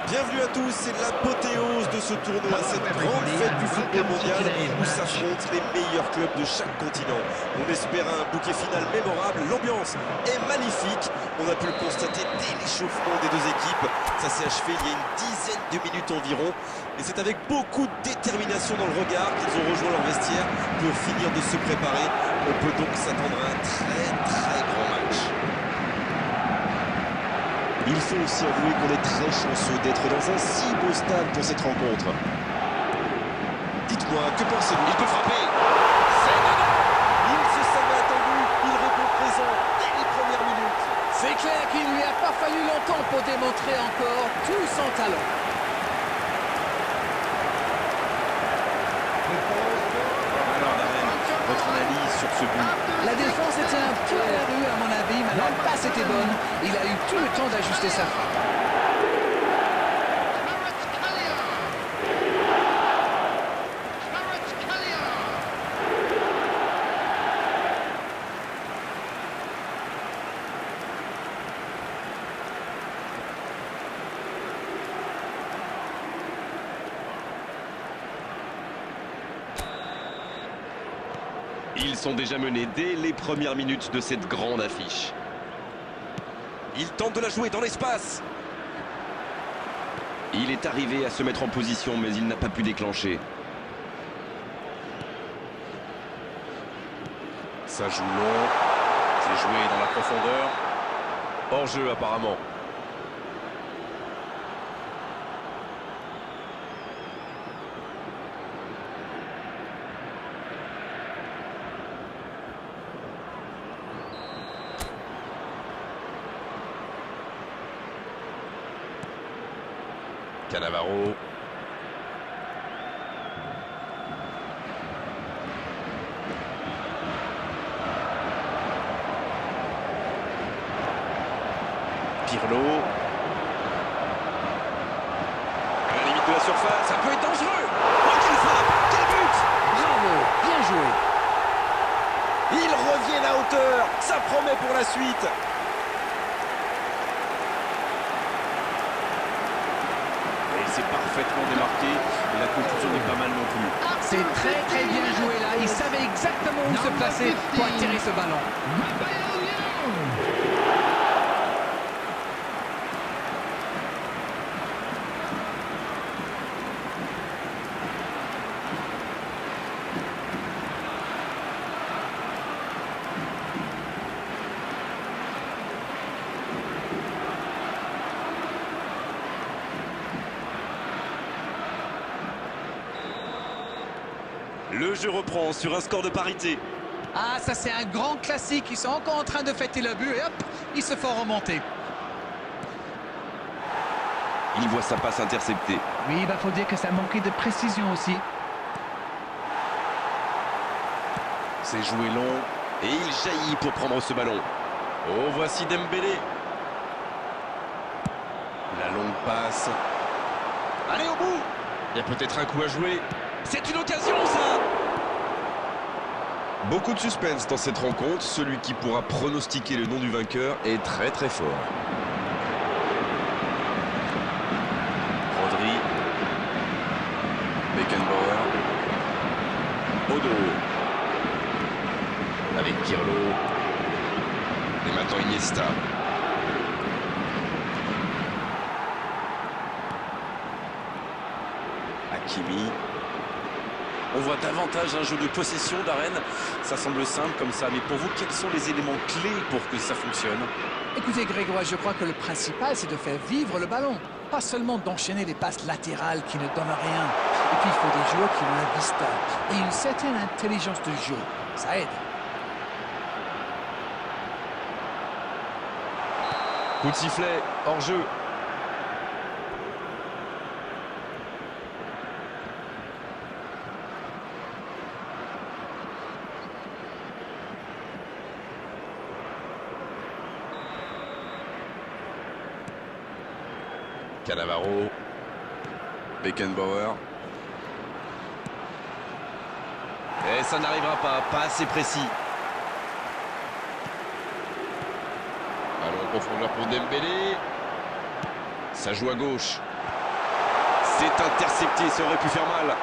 Bienvenue à tous, c'est l'apothéose de ce tournoi, cette grande fête du football mondial où s'affrontent les meilleurs clubs de chaque continent. On espère un bouquet final mémorable, l'ambiance est magnifique. On a pu le constater dès l'échauffement des deux équipes. Ça s'est achevé il y a une dizaine de minutes environ. Et c'est avec beaucoup de détermination dans le regard qu'ils ont rejoint leur vestiaire pour finir de se préparer. On peut donc s'attendre à un très grand match. Il faut aussi avouer qu'on est très chanceux d'être dans un si beau stade pour cette rencontre. Dites-moi, que pensez-vous? Il peut frapper. C'est dedans. Il se savait attendu, il répond présent dès les premières minutes. C'est clair qu'il ne lui a pas fallu longtemps pour démontrer encore tout son talent. Alors, Darren, votre analyse sur ce but? La défense était un peu à la rue à mon avis, mais la passe était bonne. Il a eu tout le temps d'ajuster sa frappe. Ils sont déjà menés dès les premières minutes de cette grande affiche. Il tente de la jouer dans l'espace. Il est arrivé à se mettre en position, mais il n'a pas pu déclencher. Ça joue long, c'est joué dans la profondeur. Hors-jeu apparemment. Cannavaro. Pirlo. À la limite de la surface, ça peut être dangereux. Oh, quelle frappe! Quel but! Bravo, bien joué. Ils reviennent à hauteur. Ça promet pour la suite. Et c'est parfaitement démarqué. Et la conclusion n'est pas mal non plus. C'est très bien joué là. Il savait exactement où se placer pour attirer ce ballon. Le jeu reprend sur un score de parité. Ah, ça c'est un grand classique. Ils sont encore en train de fêter le but et hop, ils se font remonter. Il voit sa passe interceptée. Oui, il faut dire que ça manquait de précision aussi. C'est joué long. Et il jaillit pour prendre ce ballon. Oh, voici Dembélé. La longue passe. Allez au bout. Il y a peut-être un coup à jouer. C'est une occasion, ça. Beaucoup de suspense dans cette rencontre. Celui qui pourra pronostiquer le nom du vainqueur est très fort. Rodri. Beckenbauer. Odo. Avec Pirlo. Et maintenant Iniesta. Hakimi. On voit davantage un jeu de possession d'Arène. Ça semble simple comme ça, mais pour vous, quels sont les éléments clés pour que ça fonctionne? Écoutez Grégoire, je crois que le principal c'est de faire vivre le ballon. Pas seulement d'enchaîner les passes latérales qui ne donnent rien. Et puis il faut des joueurs qui ont la vista et une certaine intelligence de jeu. Ça aide. Coup de sifflet, hors-jeu. Cannavaro. Beckenbauer. Et ça n'arrivera pas assez précis. Ballon en profondeur pour Dembélé. Ça joue à gauche. C'est intercepté, ça aurait pu faire mal.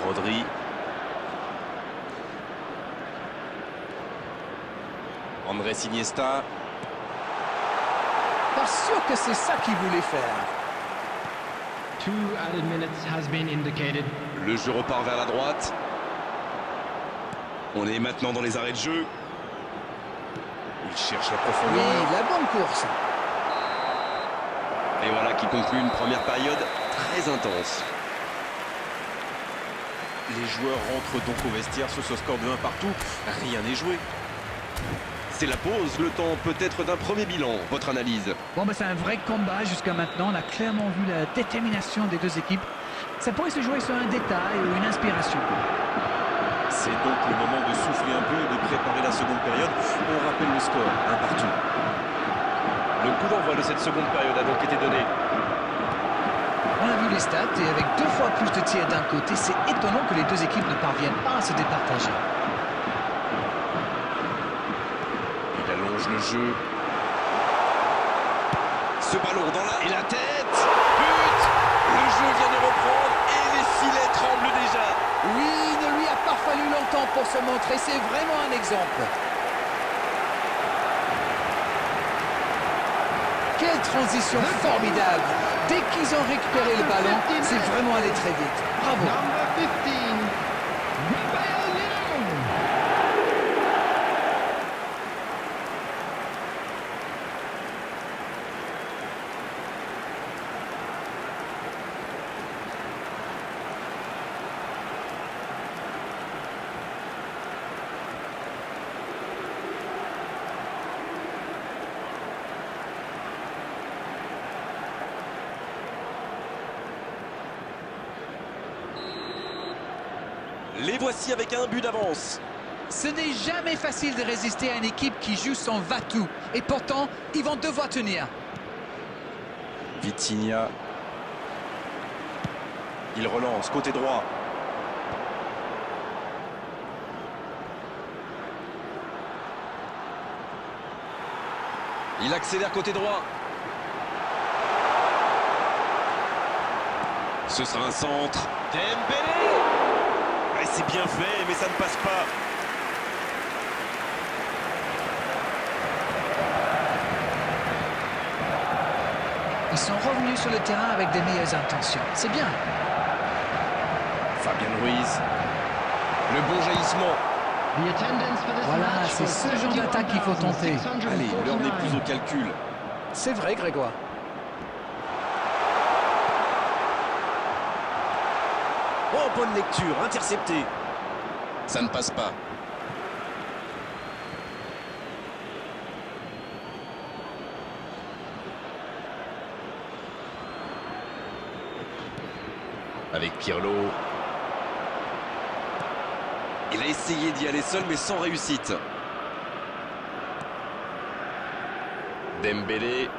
Rodri. Andrés Iniesta. Pas sûr que c'est ça qu'il voulait faire. 2 added minutes has been indicated. Le jeu repart vers la droite. On est maintenant dans les arrêts de jeu. Il cherche la Oui, profondeur. la bonne course. Et voilà qui conclut une première période très intense. Les joueurs rentrent donc au vestiaire sur ce score de 1 partout. Rien n'est joué. C'est la pause, le temps peut-être d'un premier bilan. Votre analyse? Bon, c'est un vrai combat jusqu'à maintenant. On a clairement vu la détermination des deux équipes. Ça pourrait se jouer sur un détail ou une inspiration. C'est donc le moment de souffler un peu et de préparer la seconde période. On rappelle le score, 1 partout. Le coup d'envoi de cette seconde période a donc été donné. On a vu les stats et avec 2 fois plus de tirs d'un côté, c'est étonnant que les deux équipes ne parviennent pas à se départager. Il allonge le jeu. Ce ballon dans la... Et la tête. But! Le jeu vient de reprendre et les filets tremblent déjà. Oui, il ne lui a pas fallu longtemps pour se montrer. C'est vraiment un exemple. Quelle transition formidable. Dès qu'ils ont récupéré le ballon, c'est vraiment allé très vite. Bravo. Number 15, Rafael Leão. Les voici avec un but d'avance. Ce n'est jamais facile de résister à une équipe qui joue son va-tout. Et pourtant, ils vont devoir tenir. Vitinha. Il relance, côté droit. Il accélère côté droit. Ce sera un centre. Dembélé. Ah, c'est bien fait, mais ça ne passe pas. Ils sont revenus sur le terrain avec des meilleures intentions. C'est bien. Fabien Ruiz. Le bon jaillissement. The attendance for this Voilà, match c'est was ce genre d'attaque qu'il faut tenter. Allez, l'heure n'est plus 71,649. au calcul. C'est vrai, Grégoire. Oh, bonne lecture, intercepté. Ça ne passe pas. Avec Pirlo. Il a essayé d'y aller seul, mais sans réussite. Dembélé.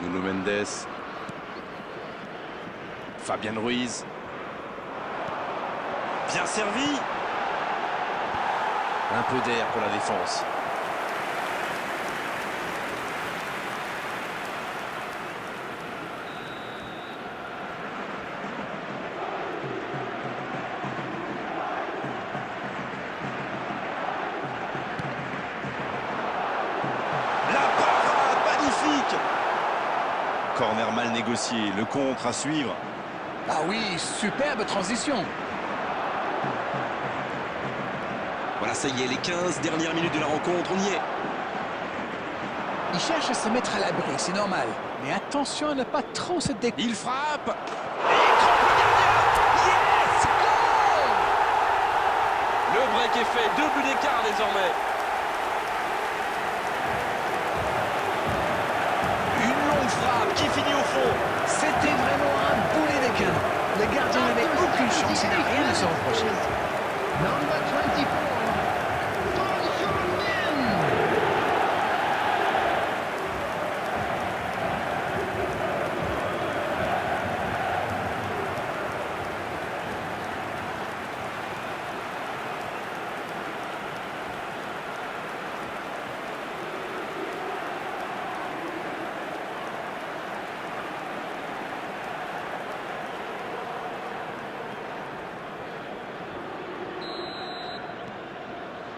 Nuno Mendes. Fabien Ruiz. Bien servi. Un peu d'air pour la défense. La parade, magnifique. Corner mal négocié. Le contre à suivre. Ah oui, superbe transition. Voilà, ça y est, les 15 dernières minutes de la rencontre, on y est. Il cherche à se mettre à l'abri, c'est normal. Mais attention à ne pas trop se découvrir. Il frappe. Yes! Goal! Le break est fait. 2 buts d'écart désormais. Une longue frappe qui finit au fond. C'était vraiment un boulet de canon. Le gardien n'avait aucune chance, il n'a rien à se reprocher. Number 24, Son Heung-min.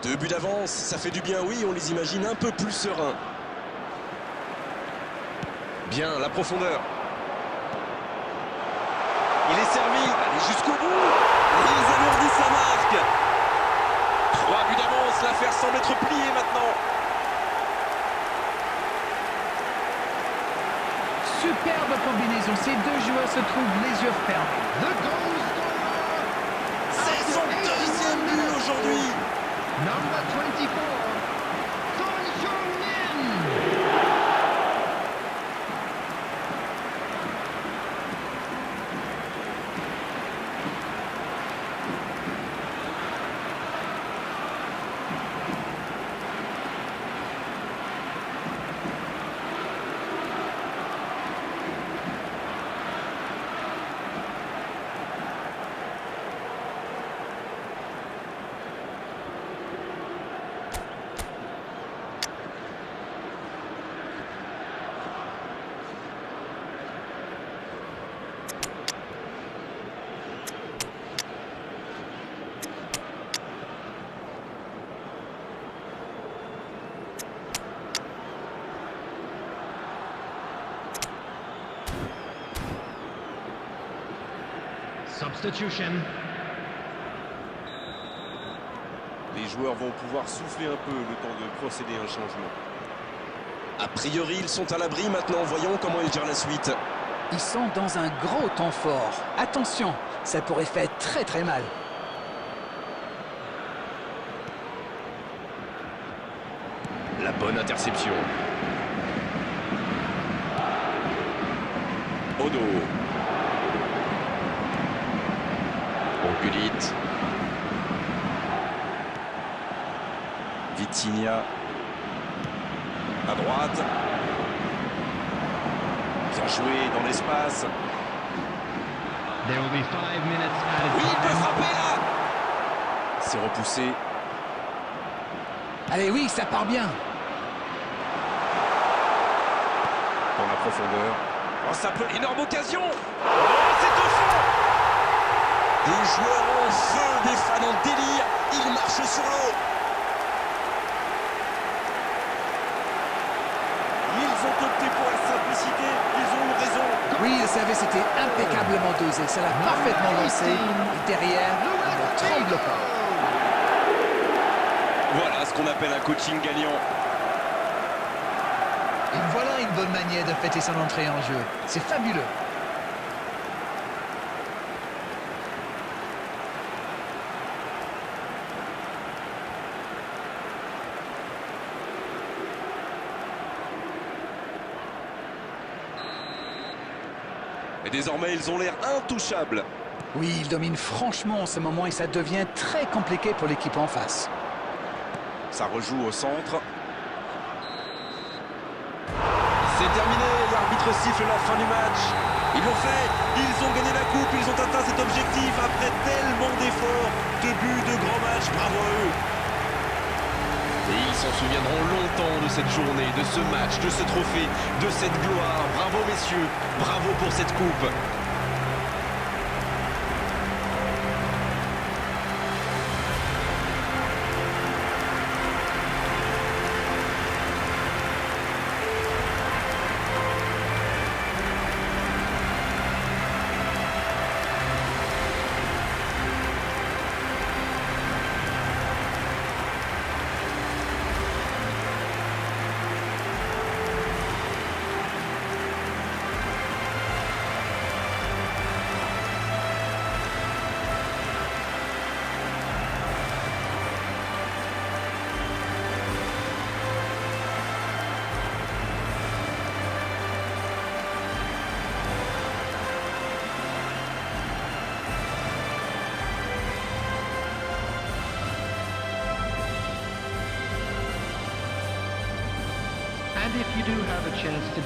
2 buts d'avance, ça fait du bien, oui, on les imagine un peu plus sereins. Bien, la profondeur. Il est servi. Allez jusqu'au bout. Et ils alourdissent la marque. 3 buts d'avance, l'affaire semble être pliée maintenant. Superbe combinaison. Ces deux joueurs se trouvent les yeux fermés. The goal scorer. C'est son deuxième but aujourd'hui. Number 24. Son Heung-min. Substitution. Les joueurs vont pouvoir souffler un peu le temps de procéder à un changement. A priori, ils sont à l'abri maintenant. Voyons comment ils gèrent la suite. Ils sont dans un gros temps fort. Attention, ça pourrait faire très très mal. La bonne interception. Odo. Gullit. Vitinha. À droite. Bien joué dans l'espace. There will be 5 minutes added Oui, il peut time. frapper là. C'est repoussé. Allez, oui, ça part bien. Dans la profondeur. Oh, ça peut... Énorme occasion. Oh, c'est au fond. Des joueurs en feu, des fans en délire. Ils marchent sur l'eau. Ils ont opté pour la simplicité. Ils ont eu raison. Oui, le service était impeccablement dosé. Ça l'a parfaitement lancé. Et derrière, il ne tremble pas. Voilà ce qu'on appelle un coaching gagnant. Et voilà une bonne manière de fêter son entrée en jeu. C'est fabuleux. Et désormais, ils ont l'air intouchables. Oui, il domine franchement en ce moment et ça devient très compliqué pour l'équipe en face. Ça rejoue au centre. C'est terminé, l'arbitre siffle la fin du match. Ils l'ont fait, ils ont gagné la coupe, ils ont atteint cet objectif après tellement d'efforts. 2 buts, 2 grands matchs, bravo à eux. Et ils s'en souviendront longtemps de cette journée, de ce match, de ce trophée, de cette gloire. Bravo messieurs, bravo pour cette coupe. And if you do have a chance to